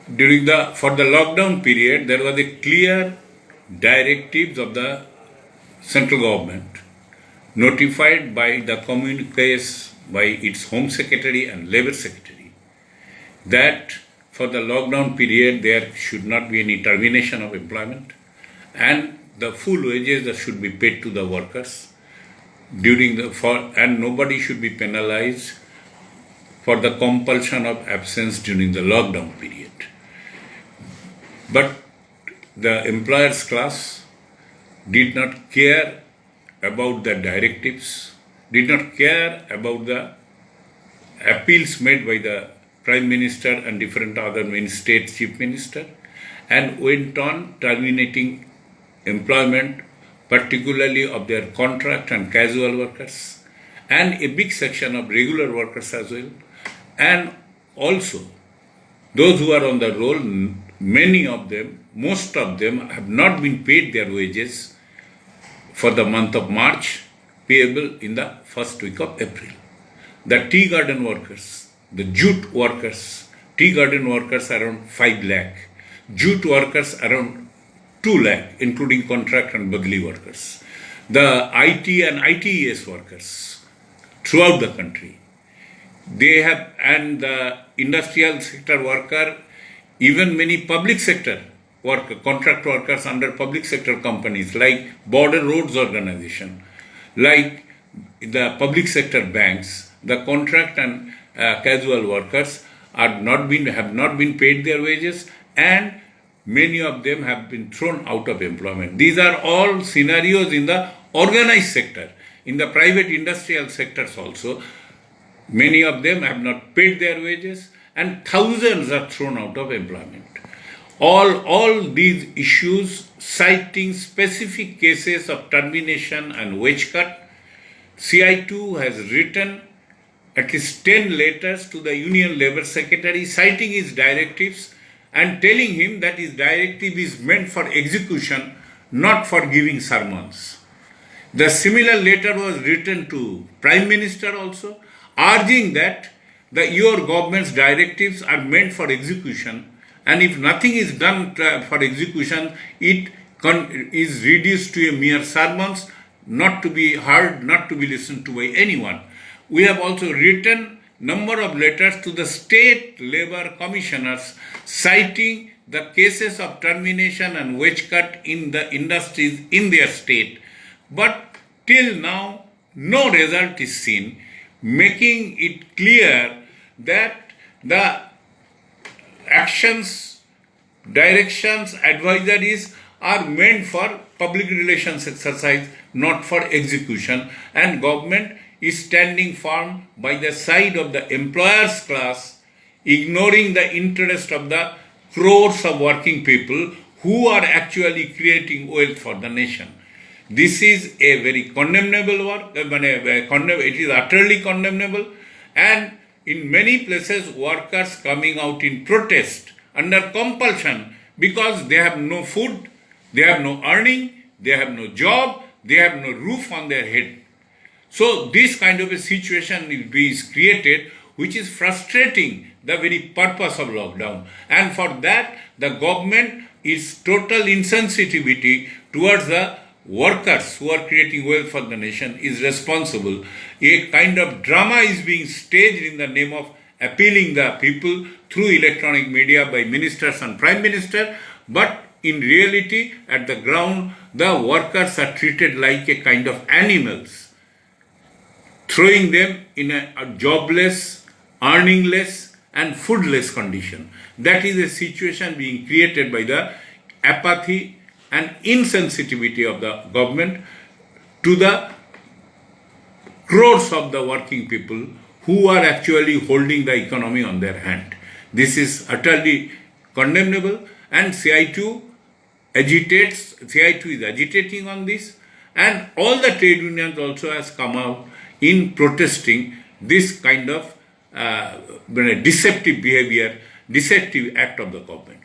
for the lockdown period, there was a clear directives of the central government notified by the communiques by its Home Secretary and Labour Secretary that for the lockdown period there should not be any termination of employment and the full wages that should be paid to the workers and nobody should be penalized for the compulsion of absence during the lockdown period. But the employers class did not care about the directives, did not care about the appeals made by the Prime Minister and different other state chief minister, and went on terminating employment, particularly of their contract and casual workers, and a big section of regular workers as well. And also, those who are on the roll, many of them, most of them have not been paid their wages for the month of March, payable in the first week of April. The tea garden workers, the jute workers, tea garden workers around 5 lakh, jute workers around 2 lakh, including contract and badli workers, the IT and ITES workers throughout the country. They have, and the industrial sector worker, even many public sector worker, contract workers under public sector companies like Border Roads Organization, like the public sector banks, the contract and casual workers have not been paid their wages, and many of them have been thrown out of employment. These are all scenarios in the organized sector. In the private industrial sectors also, many of them have not paid their wages and thousands are thrown out of employment. All these issues, citing specific cases of termination and wage cut, CITU has written at least 10 letters to the Union Labour Secretary citing his directives and telling him that his directive is meant for execution, not for giving sermons. The similar letter was written to Prime Minister also, urging that your government's directives are meant for execution, and if nothing is done for execution, it is reduced to a mere sermons, not to be heard, not to be listened to by anyone. We have also written number of letters to the state labor commissioners citing the cases of termination and wage cut in the industries in their state. But till now, no result is seen, making it clear that the actions, directions, advisories are meant for public relations exercise, not for execution, and government is standing firm by the side of the employers class, ignoring the interest of the crores of working people who are actually creating wealth for the nation. This is a very condemnable work, it is utterly condemnable, and in many places workers coming out in protest under compulsion because they have no food, they have no earning, they have no job, they have no roof on their head. So this kind of a situation is created which is frustrating the very purpose of lockdown. And for that, the government is total insensitivity towards the workers who are creating wealth for the nation is responsible. A kind of drama is being staged in the name of appealing the people through electronic media by ministers and prime minister, but in reality, at the ground, the workers are treated like a kind of animals, throwing them in a jobless, earningless and foodless condition. That is a situation being created by the apathy and insensitivity of the government to the crores of the working people who are actually holding the economy on their hand. This is utterly condemnable, and CITU is agitating on this, and all the trade unions also has come out in protesting this kind of deceptive behavior, deceptive act of the government.